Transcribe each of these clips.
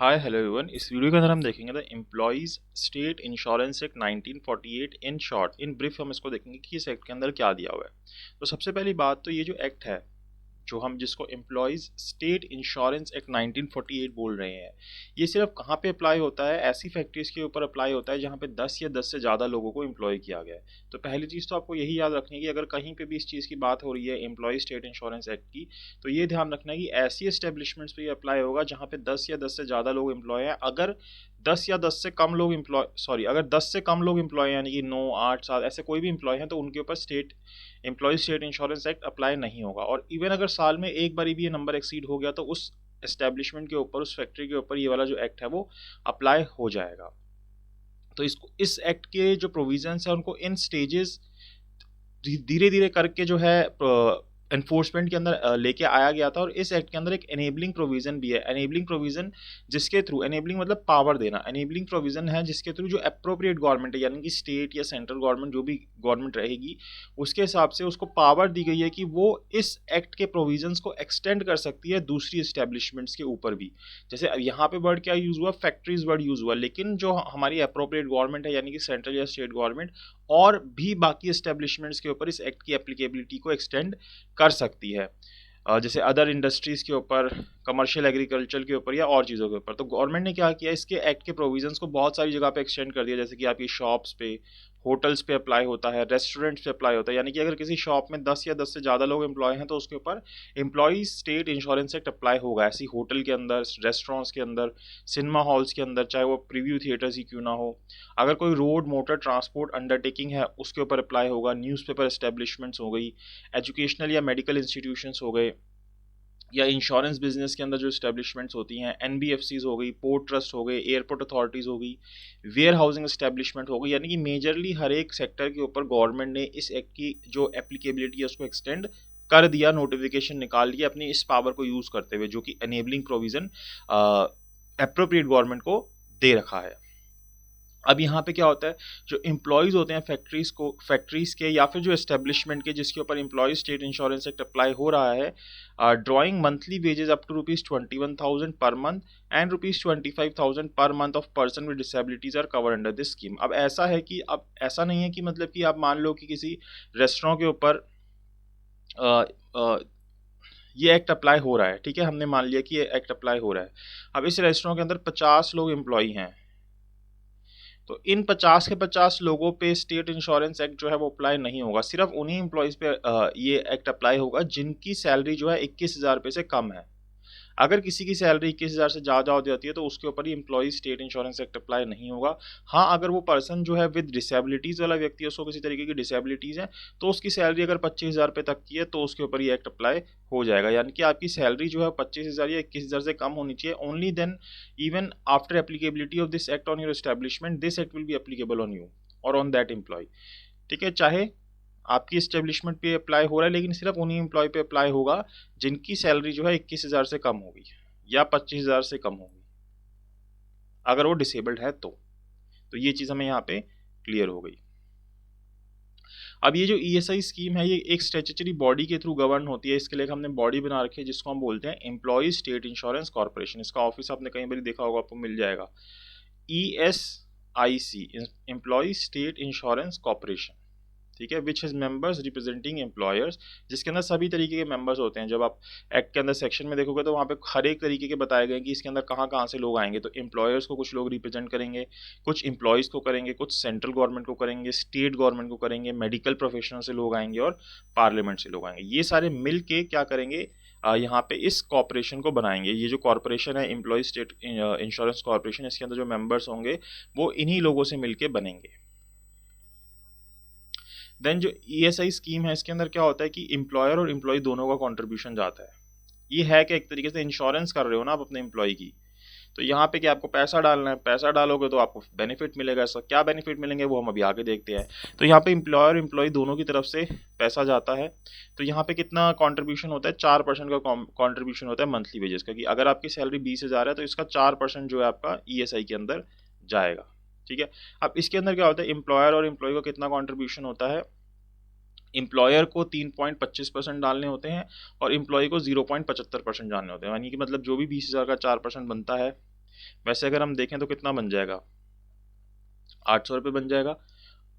Hi hello everyone. इस video के अंदर हम देखेंगे the employees state insurance act 1948 in short. In brief हम इसको देखेंगे कि इस एक्ट के अंदर क्या दिया हुआ है। तो सबसे पहली बात तो ये जो एक्ट है, जो हम जिसको एम्प्लॉइज स्टेट इंश्योरेंस एक्ट 1948 बोल रहे हैं, ये सिर्फ कहाँ पे अप्लाई होता है? ऐसी फैक्ट्रीज के ऊपर अप्लाई होता है जहाँ पे 10 या 10 से ज़्यादा लोगों को एम्प्लॉय किया गया है। तो पहली चीज़ तो आपको यही याद रखनी है कि अगर कहीं पे भी इस चीज़ की बात हो रही है एम्प्लॉय स्टेट इंश्योरेंस एक्ट की, तो ये ध्यान रखना है कि ऐसी एस्टेब्लिशमेंट्स पे ये अप्लाई होगा जहाँ पे 10 या 10 से ज़्यादा लोग एम्प्लॉय हैं। अगर 10 या 10 से कम लोग अगर 10 से कम लोग एम्प्लॉय यानी कि 9, 8, 7 ऐसे कोई भी एम्प्लॉय हैं, तो उनके ऊपर employ state insurance act apply नहीं होगा। और इवन अगर साल में एक बार भी ये नंबर एक्सीड हो गया तो उस एस्टेब्लिशमेंट के ऊपर, उस फैक्ट्री के ऊपर ये वाला जो एक्ट है वो अप्लाई हो जाएगा। तो इस एक्ट के जो प्रोविजंस है उनको इन स्टेजेस धीरे धीरे करके जो है एनफोर्समेंट के अंदर लेके आया गया था। और इस एक्ट के अंदर एक एनेबलिंग प्रोविजन भी है। एनेबलिंग प्रोविजन जिसके थ्रू, एनेबलिंग मतलब पावर देना, एनेबलिंग प्रोविजन है जिसके थ्रू जो अप्रोप्रिएट गवर्नमेंट है यानी कि स्टेट या सेंट्रल गवर्नमेंट, जो भी गवर्नमेंट रहेगी, उसके हिसाब से उसको पावर दी गई है कि वो इस एक्ट के प्रोविजंस को एक्सटेंड कर सकती है दूसरी एस्टेब्लिशमेंट्स के ऊपर भी। जैसे अब यहाँ पे वर्ड क्या यूज हुआ? फैक्ट्रीज वर्ड यूज हुआ, लेकिन जो हमारी अप्रोप्रिएट गवर्नमेंट है यानी कि सेंट्रल या स्टेट गवर्नमेंट और भी बाकी एस्टेब्लिशमेंट्स के ऊपर इस एक्ट की एप्लीकेबिलिटी को एक्सटेंड कर सकती है। जैसे अदर इंडस्ट्रीज़ के ऊपर, कमर्शियल एग्रीकल्चर के ऊपर या और चीज़ों के ऊपर। तो गवर्नमेंट ने क्या किया, इसके एक्ट के प्रोविजंस को बहुत सारी जगह पे एक्सटेंड कर दिया। जैसे कि आपकी शॉप्स पे, होटल्स पे अप्लाई होता है, रेस्टोरेंट्स पे अप्लाई होता है। यानी कि अगर किसी शॉप में 10 या 10 से ज़्यादा लोग एम्प्लॉय हैं तो उसके ऊपर employ state insurance act apply होगा। ऐसी होटल के अंदर, रेस्टोरेंट्स के अंदर, सिनेमा हॉल्स के अंदर, चाहे वो प्रीव्यू थिएटर्स ही क्यों ना हो। अगर कोई रोड मोटर ट्रांसपोर्ट अंडरटेकिंग है उसके ऊपर अप्लाई होगा। न्यूज़पेपर एस्टेब्लिशमेंट्स हो गई, एजुकेशनल या मेडिकल इंस्टीट्यूशंस हो गए, या इंश्योरेंस बिजनेस के अंदर जो इस्टेब्लिशमेंट्स होती हैं, एनबीएफसीज हो गई, पोर्ट ट्रस्ट हो गए, एयरपोर्ट अथॉरिटीज़ हो गई, वेयर हाउसिंग इस्टेब्लिशमेंट हो गई। यानी कि मेजरली हर एक सेक्टर के ऊपर गवर्नमेंट ने इस एक्ट की जो एप्लीकेबिलिटी है उसको एक्सटेंड कर दिया, नोटिफिकेशन निकाल लिया अपनी इस पावर को यूज़ करते हुए, जो कि एनेबलिंग प्रोविज़न अप्रोप्रिएट गवर्नमेंट को दे रखा है। अब यहाँ पे क्या होता है, जो एम्प्लॉयज़ होते हैं फैक्ट्रीज़ के या फिर जो एस्टेब्लिशमेंट के जिसके ऊपर employ state insurance act apply हो रहा है, drawing monthly wages up to ₹21,000 per month and ₹25,000 per month of person with disabilities are covered under this scheme. अब ऐसा है कि अब ऐसा नहीं है कि मतलब कि आप मान लो कि किसी रेस्टोरेंट के ऊपर ये एक्ट अप्लाई हो रहा है, ठीक है, हमने मान लिया कि ये एक्ट अप्लाई हो रहा है। अब इस रेस्टोरेंट के अंदर 50 लोग एम्प्लॉय हैं, तो इन 50 के 50 लोगों पे स्टेट इंश्योरेंस एक्ट जो है वो अप्लाई नहीं होगा। सिर्फ उन्हीं एम्प्लॉयज़ पे ये एक्ट अप्लाई होगा जिनकी सैलरी जो है 21,000 रुपये से कम है। अगर किसी की सैलरी 21,000 से ज़्यादा हो जाती है तो उसके ऊपर ही employ state insurance act apply नहीं होगा। हाँ, अगर वो पर्सन जो है विद डिसेबिलिटीज़ वाला व्यक्ति है, उसको किसी तरीके की डिसेबिलिटीज़ है, तो उसकी सैलरी अगर 25,000 रुपये तक की है तो उसके ऊपर ये एक्ट अप्लाई हो जाएगा। यानी कि आपकी सैलरी जो है 25,000 या 21,000 से कम होनी चाहिए। Only then, even after applicability of this act on your establishment, this act will be applicable on you और ऑन दैट एम्प्लॉय। ठीक है, चाहे आपकी एस्टेब्लिशमेंट पे अप्लाई हो रहा है, लेकिन सिर्फ उन्हीं एम्प्लॉय पे अप्लाई होगा जिनकी सैलरी जो है 21,000 से कम होगी या 25,000 से कम होगी, अगर वो डिसेबल्ड है तो ये चीज़ हमें यहाँ पे क्लियर हो गई। अब ये जो ईएसआई स्कीम है, ये एक स्टैट्यूटरी बॉडी के थ्रू गवर्न होती है। इसके लिए हमने बॉडी बना रखी है जिसको हम बोलते हैं एम्प्लॉय स्टेट इंश्योरेंस कॉर्पोरेशन। इसका ऑफिस आपने कहीं पर देखा होगा, आपको मिल जाएगा, ESIC, employ state insurance corporation. ठीक है, which has members representing employers, जिसके अंदर सभी तरीके के मेंबर्स होते हैं। जब आप एक्ट के अंदर सेक्शन में देखोगे तो वहाँ पे हर एक तरीके के बताए गए कि इसके अंदर कहाँ कहाँ से लोग आएंगे। तो एम्प्लॉयर्स को कुछ लोग रिप्रेजेंट करेंगे, कुछ एम्प्लॉयज़ को करेंगे, कुछ सेंट्रल गवर्नमेंट को करेंगे, स्टेट गवर्नमेंट को करेंगे, मेडिकल प्रोफेशनल से लोग आएंगे और पार्लियामेंट से लोग आएंगे। ये सारे मिल के क्या करेंगे, यहाँ पे इस कॉर्पोरेशन को बनाएंगे। ये जो कॉर्पोरेशन है एम्प्लॉय स्टेट इंश्योरेंस कॉर्पोरेशन, इसके अंदर जो मेंबर्स होंगे वो इन्हीं लोगों से मिलके बनेंगे। देन जो ईएसआई स्कीम है, इसके अंदर क्या होता है कि एम्प्लॉयर और एम्प्लॉय दोनों का कंट्रीब्यूशन जाता है। ये है कि एक तरीके से इंश्योरेंस कर रहे हो ना आप अपने एम्प्लॉय की, तो यहाँ पे क्या आपको पैसा डालना है, पैसा डालोगे तो आपको बेनिफिट मिलेगा। ऐसा क्या बेनिफिट मिलेंगे वो हम अभी आगे देखते हैं। तो यहाँ पे एम्प्लॉयर एम्प्लॉय दोनों की तरफ से पैसा जाता है। तो यहाँ पे कितना कंट्रीब्यूशन होता है, 4% का कंट्रीब्यूशन होता है मंथली वेजेस का, कि अगर आपकी सैलरी 20,000 है तो इसका 4% जो है आपका ईएसआई के अंदर जाएगा। ठीक है, अब इसके अंदर क्या होता है, एम्प्लॉयर और एम्प्लॉय को कितना कंट्रीब्यूशन होता है, एम्प्लॉयर को 3.25% डालने होते हैं और एम्प्लॉय को 0.75% डालने होते हैं। यानी कि मतलब जो भी 20,000 का 4% बनता है वैसे अगर हम देखें तो कितना बन जाएगा, 800 रुपये बन जाएगा।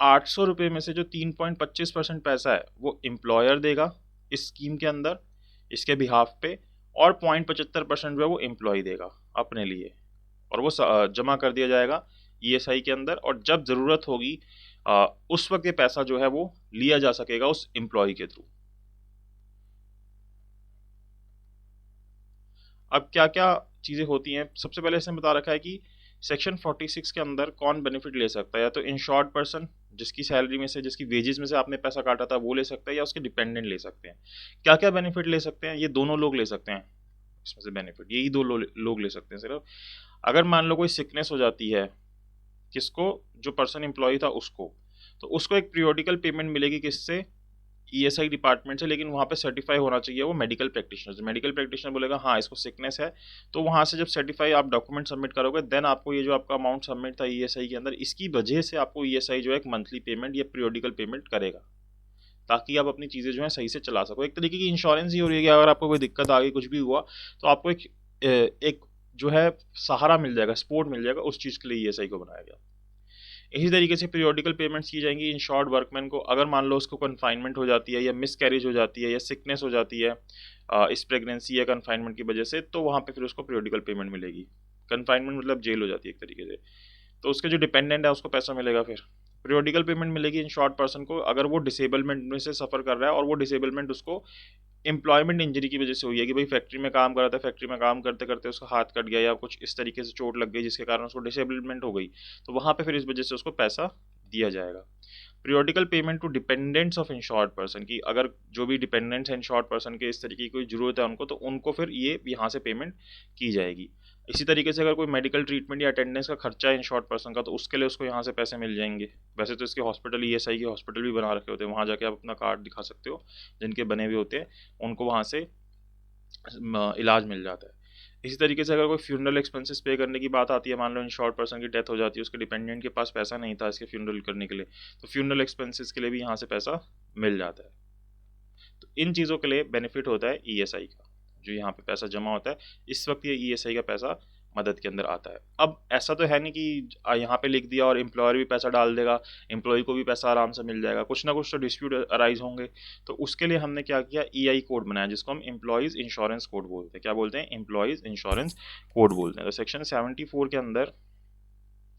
800 रुपये में से जो 3.25% पैसा है वो एम्प्लॉयर देगा इस स्कीम के अंदर इसके बिहाफ पे, और 0.75% जो है वो एम्प्लॉय देगा अपने लिए, और वो जमा कर दिया जाएगा ईएसआई के अंदर, और जब ज़रूरत होगी उस वक्त ये पैसा जो है वो लिया जा सकेगा उस एम्प्लॉय के थ्रू। अब क्या क्या चीज़ें होती हैं, सबसे पहले इसने बता रखा है कि सेक्शन 46 के अंदर कौन बेनिफिट ले सकता है, या तो इंश्योर्ड पर्सन जिसकी सैलरी में से, जिसकी वेजेस में से आपने पैसा काटा था वो ले सकता है, या उसके डिपेंडेंट ले सकते हैं। क्या क्या बेनिफिट ले सकते हैं, ये दोनों लोग ले सकते हैं, इसमें से बेनिफिट यही दो लोग ले सकते हैं सिर्फ। अगर मान लो कोई सिकनेस हो जाती है, किसको, जो पर्सन एम्प्लॉय था उसको, तो उसको एक पीरियोडिकल पेमेंट मिलेगी किससे, ईएसआई डिपार्टमेंट से, लेकिन वहाँ पे सर्टिफाई होना चाहिए वो मेडिकल प्रैक्टिशनर से। मेडिकल प्रैक्टिशनर बोलेगा हाँ इसको सिकनेस है, तो वहाँ से जब सर्टिफाई आप डॉक्यूमेंट सबमिट करोगे, देन आपको ये जो आपका अमाउंट सबमिट था ईएसआई के अंदर, इसकी वजह से आपको ईएसआई जो है एक मंथली पेमेंट या पीरियोडिकल पेमेंट करेगा, ताकि आप अपनी चीज़ें जो है सही से चला सको। एक तरीके की इंश्योरेंस ही हो रही है कि अगर आपको कोई दिक्कत आ गई, कुछ भी हुआ, तो आपको एक जो है सहारा मिल जाएगा, सपोर्ट मिल जाएगा, उस चीज़ के लिए ईएसआई को बनाया गया। इसी तरीके से पीरियोडिकल पेमेंट्स की जाएंगी इंश्योर्ड वर्कमैन को। अगर मान लो उसको कन्फाइनमेंट हो जाती है, या मिस कैरेज हो जाती है, या सिकनेस हो जाती है इस प्रेगनेंसी या कन्फाइनमेंट की वजह से, तो वहाँ पे फिर उसको पीरियोडिकल पेमेंट मिलेगी। कन्फाइनमेंट मतलब जेल हो जाती है एक तरीके से, तो उसके जो डिपेंडेंट है उसको पैसा मिलेगा। फिर पीरियोडिकल पेमेंट मिलेगी इंश्योर्ड पर्सन को अगर वो डिसेबलमेंट में से सफ़र कर रहा है, और वो डिसेबलमेंट उसको एम्प्लॉयमेंट इंजरी की वजह से हुई है, कि भाई फैक्ट्री में काम कर रहा था, फैक्ट्री में काम करते करते उसका हाथ कट गया, या कुछ इस तरीके से चोट लग गई जिसके कारण उसको डिसेबलमेंट हो गई, तो वहाँ पे फिर इस वजह से उसको पैसा दिया जाएगा। Periodical payment to dependents of insured person, की अगर जो भी डिपेंडेंट्स हैं इंश्योर्ड पर्सन के, इस तरीके की कोई ज़रूरत है उनको, तो उनको फिर ये यहाँ से पेमेंट की जाएगी। इसी तरीके से अगर कोई मेडिकल ट्रीटमेंट या अटेंडेंस का खर्चा है इंश्योर्ड पर्सन का, तो उसके लिए उसको यहाँ से पैसे मिल जाएंगे। वैसे तो इसके हॉस्पिटल, ईएसआई के हॉस्पिटल भी बना रखे होते हैं, वहाँ जाके आप अपना कार्ड दिखा सकते हो, जिनके बने हुए होते हैं उनको वहाँ से इलाज मिल जाता है। इसी तरीके से अगर कोई फ्यूनरल एक्सपेंसेस पे करने की बात आती है, मान लो इंश्योर्ड पर्सन की डेथ हो जाती है, उसके डिपेंडेंट के पास पैसा नहीं था इसके फ्यूनरल करने के लिए, तो फ्यूनरल एक्सपेंसेस के लिए भी यहाँ से पैसा मिल जाता है। तो इन चीज़ों के लिए बेनिफिट होता है ईएसआई का, जो यहाँ पे पैसा जमा होता है इस वक्त, ये ईएसआई का पैसा मदद के अंदर आता है। अब ऐसा तो है नहीं कि यहाँ पे लिख दिया और एम्प्लॉयर भी पैसा डाल देगा, एम्प्लॉय को भी पैसा आराम से मिल जाएगा, कुछ ना कुछ तो डिस्प्यूट अराइज होंगे। तो उसके लिए हमने क्या किया, ईआई कोड बनाया, जिसको हम एम्प्लॉयज़ इंश्योरेंस कोड बोलते हैं। क्या बोलते हैं, एम्प्लॉयज़ इंश्योरेंस कोड बोलते हैं। तो सेक्शन 74 के अंदर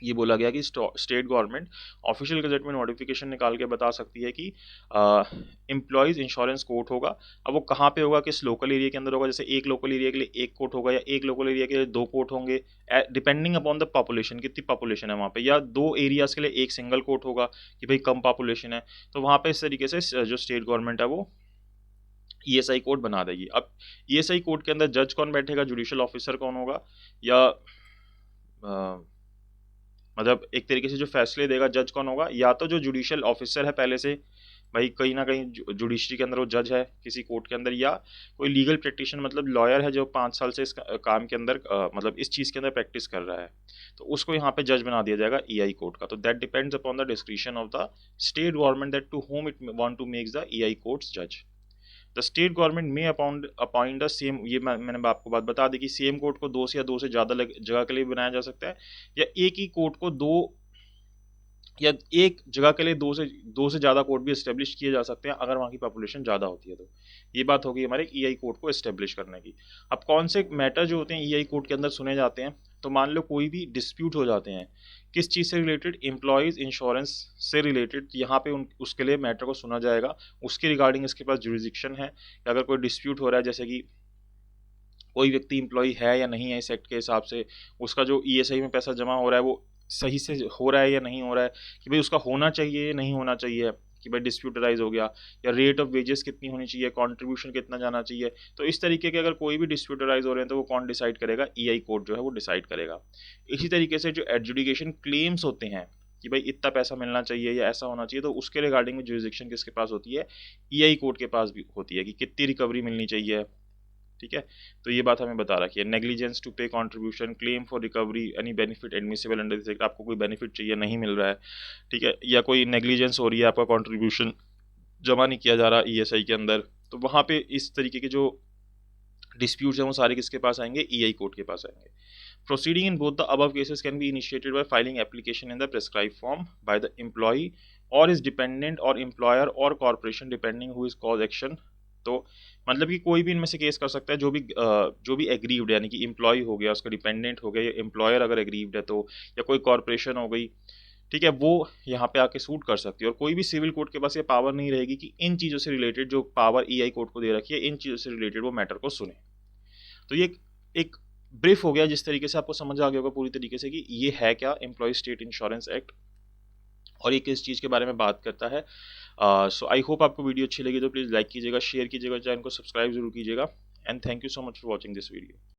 ये बोला गया कि स्टेट गवर्नमेंट ऑफिशियल गजट में नोटिफिकेशन निकाल के बता सकती है कि एम्प्लॉयज़ इंश्योरेंस कोड होगा। अब वो कहाँ पे होगा, किस लोकल एरिया के अंदर होगा, जैसे एक लोकल एरिया के लिए एक कोड होगा, या एक लोकल एरिया के लिए दो कोड होंगे, डिपेंडिंग अपॉन द पॉपुलेशन, कितनी पॉपुलेशन है वहाँ पे, या दो एरियाज़ के लिए एक सिंगल कोड होगा कि भाई कम पॉपुलेशन है, तो वहाँ पे इस तरीके से जो स्टेट गवर्नमेंट है वो ईएसआई कोड बना देगी। अब ईएसआई कोड के अंदर जज कौन बैठेगा, जुडिशियल ऑफिसर कौन होगा, या मतलब एक तरीके से जो फैसले देगा जज कौन होगा, या तो जो जुडिशियल ऑफिसर है पहले से, भाई कहीं ना कहीं जुडिशरी के अंदर वो जज है किसी कोर्ट के अंदर, या कोई लीगल प्रैक्टिशनर मतलब लॉयर है जो 5 साल से इस काम के अंदर मतलब इस चीज़ के अंदर प्रैक्टिस कर रहा है, तो उसको यहाँ पे जज बना दिया जाएगा ईआई कोर्ट का। तो that depends upon the description of the state government that to whom it want to makes the EI courts जज। The state government may appoint the same, ये मैंने आपको बात बता दी कि सेम कोर्ट को दो से ज़्यादा जगह के लिए बनाया जा सकता है, या एक ही कोर्ट को दो या एक जगह के लिए दो से ज़्यादा कोर्ट भी इस्टेब्लिश किए जा सकते हैं अगर वहाँ की पॉपुलेशन ज़्यादा होती है। तो ये बात होगी हमारे ईआई कोर्ट को इस्टेब्लिश करने की। अब कौन से मैटर जो होते हैं ईआई कोर्ट के अंदर सुने जाते हैं, तो मान लो कोई भी डिस्प्यूट हो जाते हैं किस चीज़ से रिलेटेड, एम्प्लॉयज़ इंश्योरेंस से रिलेटेड, यहाँ पे उसके लिए मैटर को सुना जाएगा, उसके रिगार्डिंग इसके पास जुरिडिक्शन है। अगर कोई डिस्प्यूट हो रहा है, जैसे कि कोई व्यक्ति एम्प्लॉय है या नहीं है इस एक्ट के हिसाब से, उसका जो ईएसआई में पैसा जमा हो रहा है वो सही से हो रहा है या नहीं हो रहा है, कि भाई उसका होना चाहिए या नहीं होना चाहिए, कि भाई डिस्प्यूट राइज हो गया, या रेट ऑफ वेजेस कितनी होनी चाहिए, कंट्रीब्यूशन कितना जाना चाहिए। तो इस तरीके के अगर कोई भी डिस्प्यूट राइज हो रहे हैं तो वो कौन डिसाइड करेगा, ईआई कोर्ट जो है वो डिसाइड करेगा। इसी तरीके से जो एडजुडिकेशन क्लेम्स होते हैं कि भाई इतना पैसा मिलना चाहिए या ऐसा होना चाहिए, तो उसके रिगार्डिंग में जुरिडिक्शन किसके पास होती है, ईआई कोर्ट के पास भी होती है, कि कितनी रिकवरी मिलनी चाहिए। ठीक है, तो ये बात हमें बता रखी है। नेग्लिजेंस टू पे contribution, claim for recovery any benefit admissible under this act, आपको कोई बेनिफिट चाहिए नहीं मिल रहा है, ठीक है, या कोई नेग्लिजेंस हो रही है, आपका कंट्रीब्यूशन जमा नहीं किया जा रहा ईएसआई के अंदर, तो वहाँ पे इस तरीके के जो डिस्प्यूट्स हैं वो सारे किसके पास आएंगे, ईआई कोर्ट के पास आएंगे। Proceeding in both the above cases can be initiated by filing application in the prescribed form by the employee or his dependent or employer or corporation depending who is cause action। तो मतलब कि कोई भी इनमें से case कर सकता है, जो भी एग्रीव्ड यानी कि एम्प्लॉय हो गया, उसका डिपेंडेंट हो गया, या एम्प्लॉयर अगर एग्रीव्ड है तो, या कोई कॉरपोरेशन हो गई, ठीक है, वो यहाँ पे आके सूट कर सकती है। और कोई भी सिविल कोर्ट के पास ये पावर नहीं रहेगी कि इन चीज़ों से रिलेटेड, जो पावर ईआई कोर्ट को दे रखी है, इन चीज़ों से रिलेटेड वो मैटर को सुने। तो ये एक ब्रीफ हो गया, जिस तरीके से आपको समझ आ गया होगा पूरी तरीके से कि ये है क्या एम्प्लॉय स्टेट इंश्योरेंस एक्ट और ये किस चीज़ के बारे में बात करता है। सो आई होप आपको वीडियो अच्छी लगी तो प्लीज़ लाइक कीजिएगा, शेयर कीजिएगा, चैनल को सब्सक्राइब जरूर कीजिएगा। And thank you so much for watching this video.